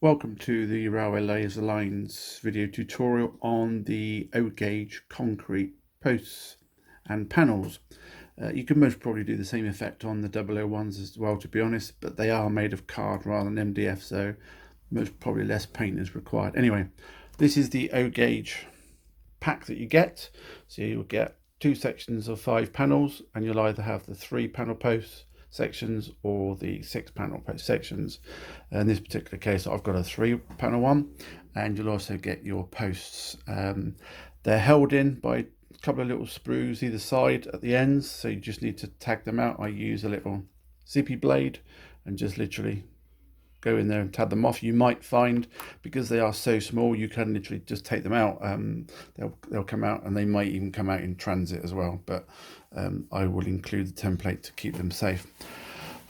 Welcome to the Railway Laser Lines video tutorial on the O-gauge concrete posts and panels. You can most probably do the same effect on the 001s as well, to be honest, but they are made of card rather than MDF, so most probably less paint is required. Anyway, this is the O-gauge pack that you get. So you'll get 2 sections of 5 panels, and you'll either have the 3 panel posts sections or the 6 panel post sections. In this particular case, I've got a 3 panel one, and you'll also get your posts. They're held in by a couple of little sprues either side at the ends, so you just need to tag them out. I use a little zippy blade and just literally go in there and tab them off. You might find, because they are so small, you can literally just take them out. They'll come out, and they might even come out in transit as well, but I will include the template to keep them safe.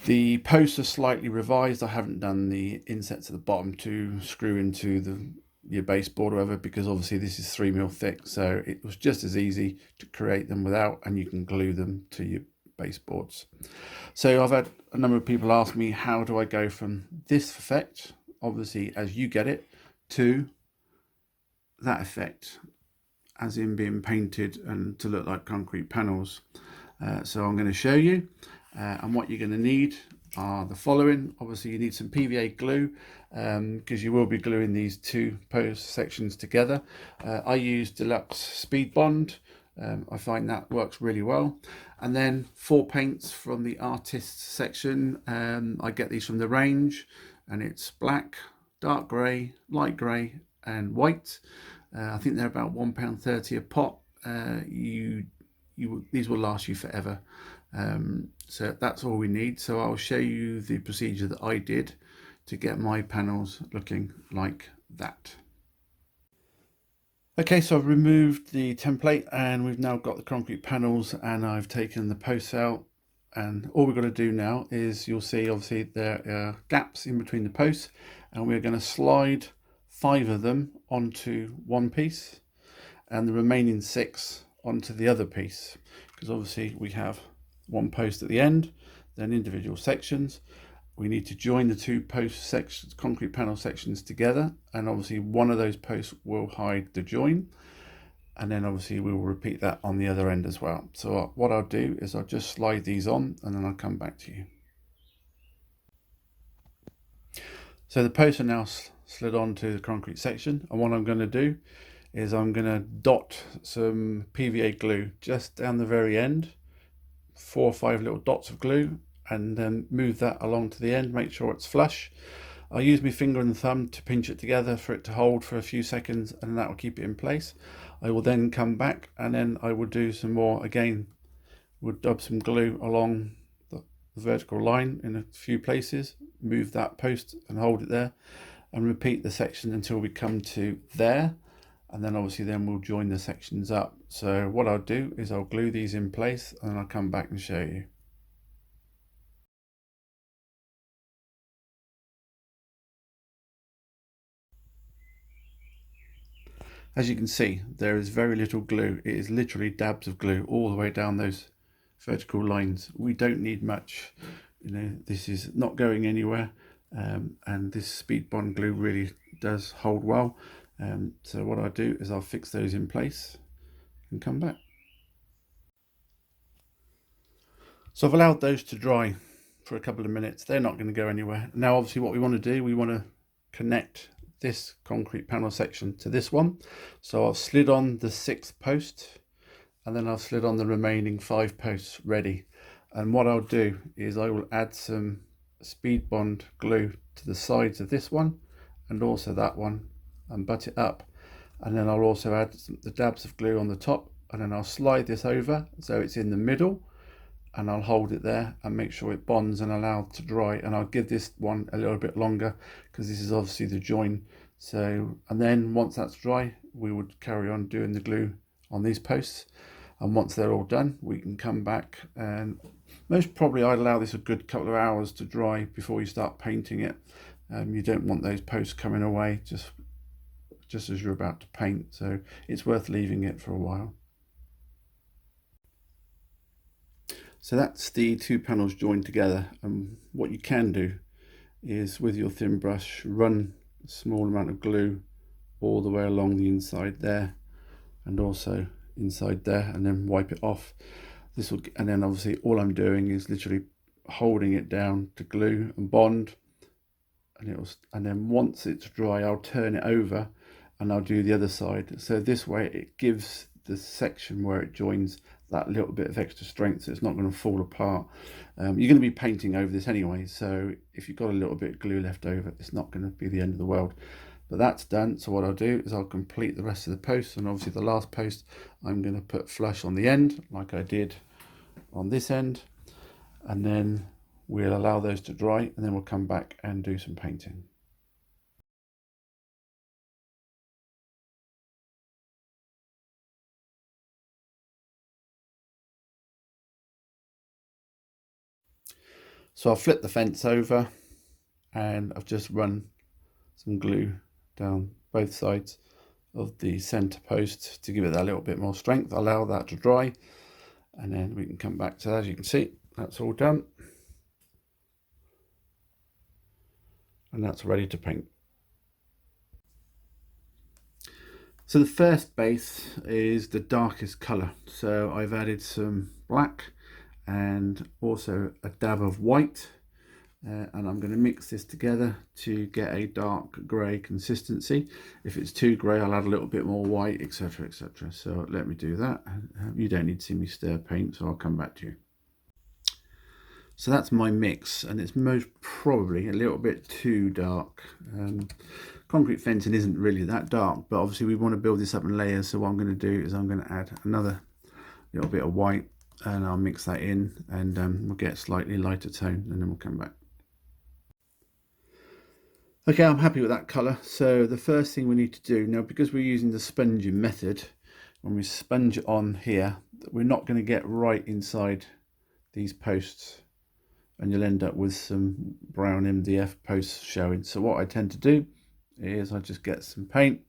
The posts are slightly revised. I haven't done the insets at the bottom to screw into your baseboard or whatever, because obviously this is 3mm thick, so it was just as easy to create them without, and you can glue them to your baseboards. So I've had a number of people ask me, how do I go from this effect, obviously as you get it, to that effect, as in being painted and to look like concrete panels. So I'm going to show you, and what you're going to need are the following. Obviously you need some PVA glue, because you will be gluing these 2 post sections together. I use Deluxe Speed Bond. I find that works really well. And then 4 paints from the artists section. I get these from the range, and it's black, dark grey, light grey and white. I think they're about £1.30 a pot. These will last you forever. So that's all we need. So I'll show you the procedure that I did to get my panels looking like that. Okay, so I've removed the template, and we've now got the concrete panels, and I've taken the posts out, and all we've got to do now is, you'll see obviously there are gaps in between the posts, and we're going to slide 5 of them onto one piece and the remaining 6 onto the other piece, because obviously we have one post at the end, then individual sections. We need to join the 2 post sections, concrete panel sections together, and obviously one of those posts will hide the join, and then obviously we will repeat that on the other end as well. So what I'll do is I'll just slide these on, and then I'll come back to you. So the posts are now slid onto the concrete section, and what I'm going to do is I'm going to dot some PVA glue just down the very end, 4 or 5 little dots of glue, and then move that along to the end, make sure it's flush. I'll use my finger and thumb to pinch it together for it to hold for a few seconds, and that will keep it in place. I will then come back, and then I will do some more. Again, we'll dub some glue along the vertical line in a few places, move that post and hold it there, and repeat the section until we come to there. And then obviously then we'll join the sections up. So what I'll do is I'll glue these in place, and I'll come back and show you. As you can see, there is very little glue. It is literally dabs of glue all the way down those vertical lines. We don't need much. This is not going anywhere, and this Speed Bond glue really does hold well. So what I'll do is I'll fix those in place and come back. So I've allowed those to dry for a couple of minutes. They're not going to go anywhere. Now obviously what we want to do, we want to connect this concrete panel section to this one. So I've slid on the 6th post, and then I've slid on the remaining 5 posts ready. And what I'll do is I will add some Speed Bond glue to the sides of this one and also that one, and butt it up. And then I'll also add the dabs of glue on the top, and then I'll slide this over so it's in the middle, and I'll hold it there and make sure it bonds and allowed to dry. And I'll give this one a little bit longer, because this is obviously the join. So, and then once that's dry, we would carry on doing the glue on these posts. And once they're all done, we can come back, and most probably I'd allow this a good couple of hours to dry before you start painting it. You don't want those posts coming away just as you're about to paint, so it's worth leaving it for a while. So that's the 2 panels joined together, and what you can do is with your thin brush run a small amount of glue all the way along the inside there and also inside there, and then wipe it off. This will, and then obviously all I'm doing is literally holding it down to glue and bond, and then once it's dry I'll turn it over and I'll do the other side. So this way it gives the section where it joins that little bit of extra strength, so it's not going to fall apart. You're going to be painting over this anyway, so if you've got a little bit of glue left over, it's not going to be the end of the world. But that's done, so what I'll do is I'll complete the rest of the post, and obviously the last post I'm going to put flush on the end like I did on this end, and then we'll allow those to dry, and then we'll come back and do some painting. So I'll flip the fence over and I've just run some glue down both sides of the center post to give it that little bit more strength. Allow that to dry, and then we can come back to that. As you can see, that's all done and that's ready to paint. So the first base is the darkest color, so I've added some black and also a dab of white, and I'm going to mix this together to get a dark grey consistency. If it's too grey, I'll add a little bit more white, etc, etc. So let me do that. You don't need to see me stir paint, so I'll come back to you. So that's my mix, and it's most probably a little bit too dark. Concrete fencing isn't really that dark, but obviously we want to build this up in layers, so what I'm going to do is I'm going to add another little bit of white, and I'll mix that in, and we'll get a slightly lighter tone, and then we'll come back. Okay, I'm happy with that colour. So the first thing we need to do now, because we're using the sponging method, when we sponge it on here, we're not going to get right inside these posts, and you'll end up with some brown MDF posts showing. So what I tend to do is I just get some paint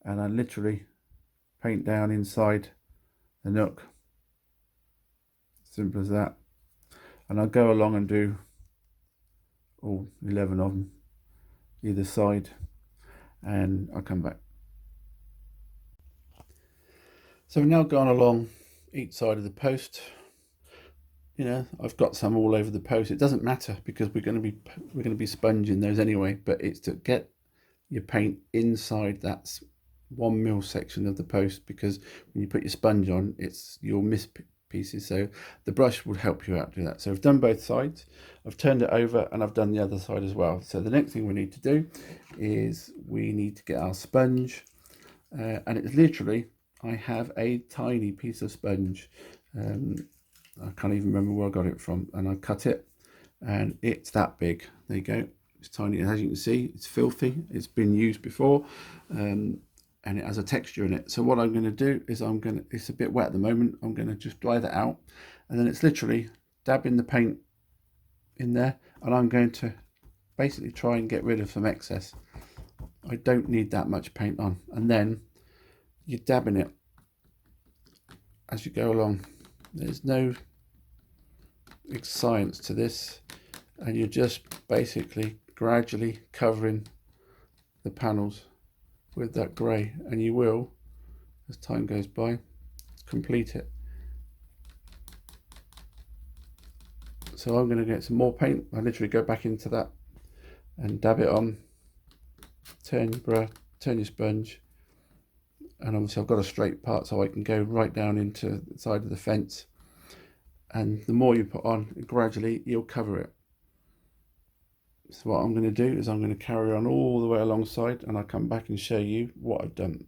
and I literally paint down inside the nook. Simple as that. And I'll go along and do all 11 of them either side, and I'll come back. So we've now gone along each side of the post. You know, I've got some all over the post. It doesn't matter because we're going to be sponging those anyway, but it's to get your paint inside that 1 mil section of the post, because when you put your sponge on, you'll miss pieces. So the brush will help you out do that. So I've done both sides, I've turned it over, and I've done the other side as well. So the next thing we need to do is we need to get our sponge, and it's literally, I have a tiny piece of sponge. I can't even remember where I got it from, and I cut it and it's that big. There you go. It's tiny, and as you can see, it's filthy. It's been used before, and it has a texture in it. So what I'm going to do is it's a bit wet at the moment, I'm going to just dry that out, and then it's literally dabbing the paint in there, and I'm going to basically try and get rid of some excess. I don't need that much paint on, and then you're dabbing it as you go along. There's no science to this, and you're just basically gradually covering the panels with that grey, and you will, as time goes by, complete it. So I'm going to get some more paint. I literally go back into that and dab it on, turn your sponge, and obviously I've got a straight part so I can go right down into the side of the fence, and the more you put on, gradually you'll cover it. So what I'm going to do is I'm going to carry on all the way alongside, and I'll come back and show you what I've done.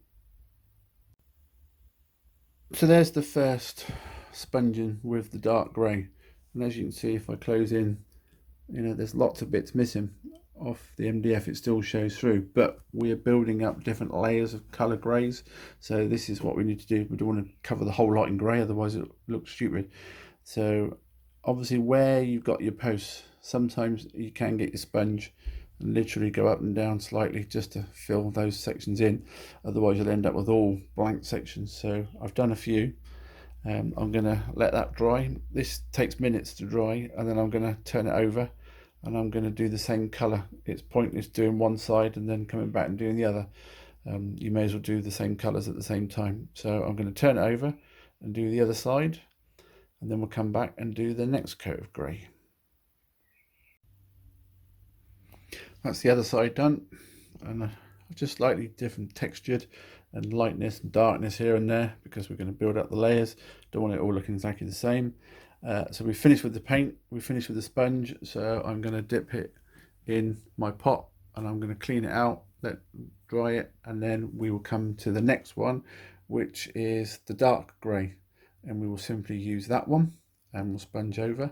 So there's the first sponging with the dark grey, and as you can see, if I close in, you know, there's lots of bits missing off the MDF. It still shows through, but we are building up different layers of color greys, so this is what we need to do. We don't want to cover the whole lot in grey, otherwise it looks stupid. So obviously where you've got your posts, sometimes you can get your sponge and literally go up and down slightly just to fill those sections in, otherwise you'll end up with all blank sections. So I've done a few. I'm going to let that dry. This takes minutes to dry, and then I'm going to turn it over and I'm going to do the same colour. It's pointless doing one side and then coming back and doing the other. You may as well do the same colours at the same time. So I'm going to turn it over and do the other side, and then we'll come back and do the next coat of grey. That's the other side done, and just slightly different textured and lightness and darkness here and there, because we're going to build up the layers. Don't want it all looking exactly the same. So we finished with the paint, we finished with the sponge, so I'm going to dip it in my pot and I'm going to clean it out, let dry it, and then we will come to the next one, which is the dark grey, and we will simply use that one and we'll sponge over.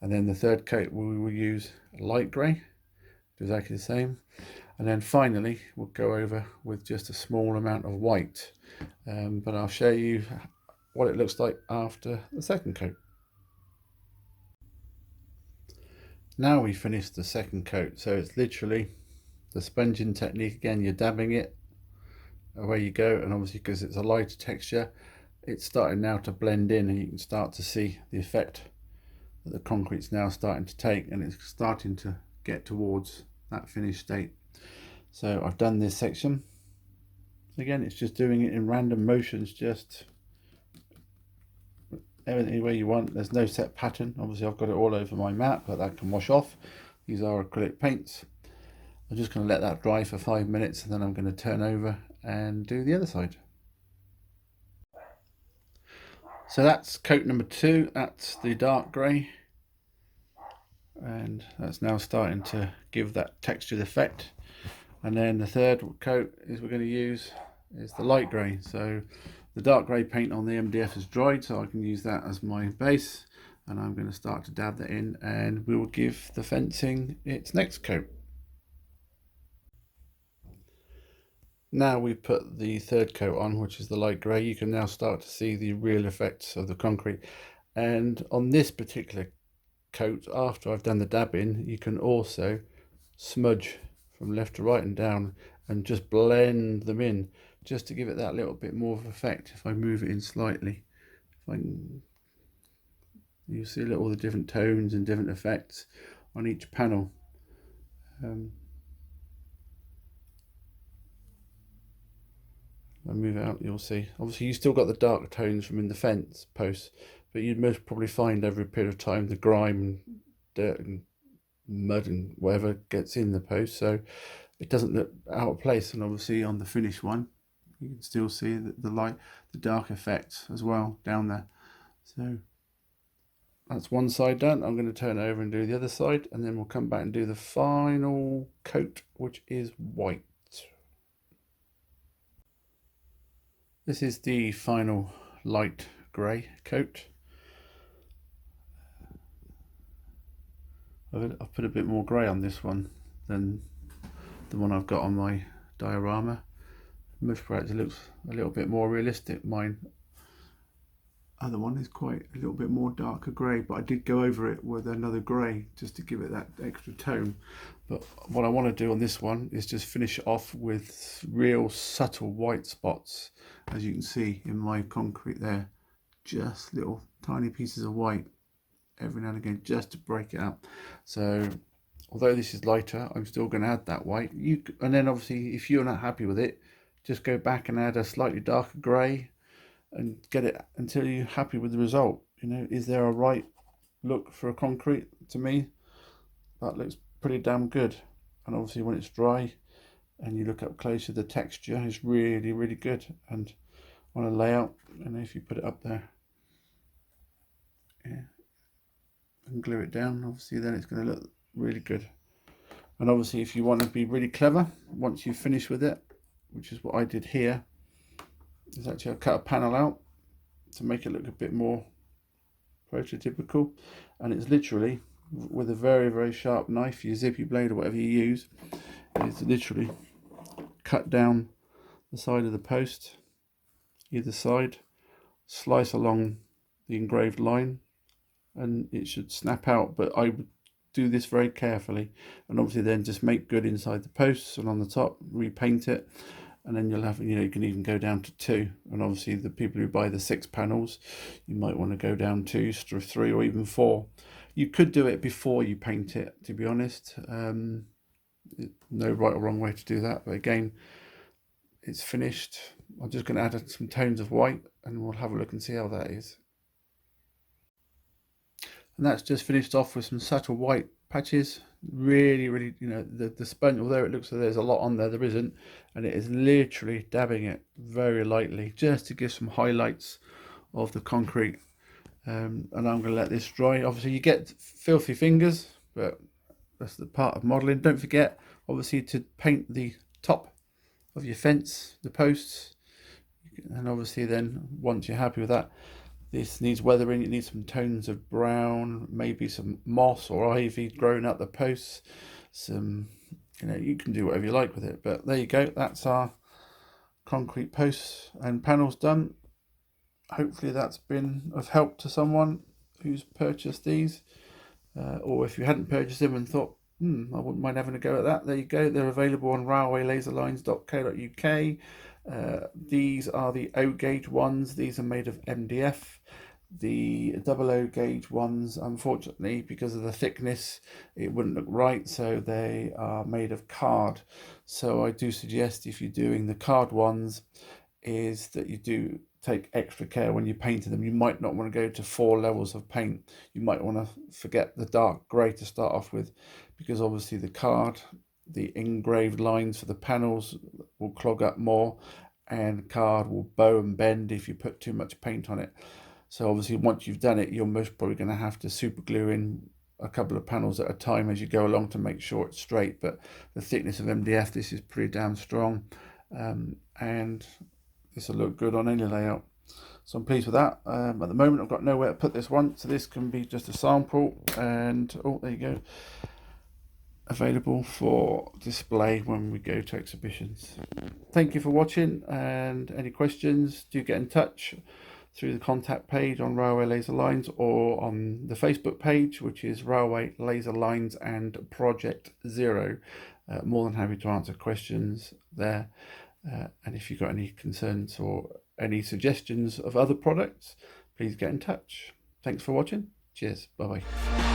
And then the third coat we will use light grey, do exactly the same, and then finally we'll go over with just a small amount of white, but I'll show you what it looks like after the second coat. Now we finished the second coat, so it's literally the sponging technique again. You're dabbing it, away you go, and obviously because it's a lighter texture, it's starting now to blend in, and you can start to see the effect that the concrete's now starting to take, and it's starting to get towards that finished state. So I've done this section. Again, it's just doing it in random motions, just any way you want. There's no set pattern. Obviously I've got it all over my mat, but that can wash off. These are acrylic paints. I'm just going to let that dry for 5 minutes, and then I'm going to turn over and do the other side. So that's coat number 2. That's the dark grey, and that's now starting to give that textured effect. And then the third coat is we're going to use is the light grey. So the dark grey paint on the MDF has dried, so I can use that as my base, and I'm going to start to dab that in, and we will give the fencing its next coat. Now we've put the third coat on, which is the light grey, you can now start to see the real effects of the concrete. And on this particular coat, after I've done the dabbing, you can also smudge from left to right and down and just blend them in, just to give it that little bit more of effect. If I move it in slightly, you see all the different tones and different effects on each panel. I move it out, you'll see. Obviously, you still got the dark tones from in the fence posts, but you'd most probably find over a period of time the grime and dirt and mud and whatever gets in the post, so it doesn't look out of place. And obviously, on the finished one, you can still see the light, the dark effect as well down there. So that's one side done. I'm going to turn over and do the other side, and then we'll come back and do the final coat, which is white. This is the final light grey coat. I've put a bit more grey on this one than the one I've got on my diorama. Most perhaps it looks a little bit more realistic. Mine other one is quite a little bit more darker grey, but I did go over it with another grey just to give it that extra tone. But what I want to do on this one is just finish it off with real subtle white spots, as you can see in my concrete there, just little tiny pieces of white every now and again, just to break it up. So although this is lighter, I'm still going to add that white. And then obviously, if you're not happy with it, just go back and add a slightly darker grey and get it until you're happy with the result. You know, is there a right look for a concrete? To me, that looks pretty damn good. And obviously when it's dry and you look up closer, the texture is really, really good. And on a layout, and if you put it up there, yeah, and glue it down, obviously then it's going to look really good. And obviously, if you want to be really clever, once you've finished with it, which is what I did here, is actually I cut a panel out to make it look a bit more prototypical, and it's literally with a very, very sharp knife, your zippy blade or whatever you use, it's literally cut down the side of the post, either side, slice along the engraved line, and it should snap out. But I would do this very carefully, and obviously then just make good inside the posts and on the top, repaint it, and then you'll have, you know, you can even go down to 2. And obviously the people who buy the 6 panels, you might want to go down to 3 or even 4, You could do it before you paint it, to be honest. No right or wrong way to do that, but again, it's finished. I'm just going to add some tones of white and we'll have a look and see how that is. And that's just finished off with some subtle white patches. Really, you know, the sponge, although it looks like there's a lot on there, there isn't. And it is literally dabbing it very lightly just to give some highlights of the concrete. And I'm going to let this dry. Obviously you get filthy fingers, but that's the part of modeling. Don't forget, obviously, to paint the top of your fence, the posts, and obviously then once you're happy with that, this needs weathering. It needs some tones of brown, maybe some moss or ivy growing up the posts. Some, you know, you can do whatever you like with it, but there you go. That's our concrete posts and panels done. Hopefully that's been of help to someone who's purchased these, or if you hadn't purchased them and thought, I wouldn't mind having a go at that. There you go. They're available on railwaylaserlines.co.uk. These are the O gauge ones. These are made of MDF. The double O gauge ones, unfortunately, because of the thickness, it wouldn't look right, so they are made of card. So I do suggest, if you're doing the card ones, is that you do take extra care when you're painting them. You might not want to go to 4 levels of paint. You might want to forget the dark grey to start off with, because obviously the card, the engraved lines for the panels will clog up more, and card will bow and bend if you put too much paint on it. So obviously once you've done it, you're most probably going to have to super glue in a couple of panels at a time as you go along to make sure it's straight. But the thickness of MDF, this is pretty damn strong, and this will look good on any layout. So I'm pleased with that. At the moment I've got nowhere to put this one, so this can be just a sample, and oh, there you go, available for display when we go to exhibitions. Thank you for watching, and any questions, do get in touch through the contact page on Railway Laser Lines, or on the Facebook page, which is Railway Laser Lines and Project Zero. More than happy to answer questions there. And if you've got any concerns or any suggestions of other products, please get in touch. Thanks for watching. Cheers. Bye-bye.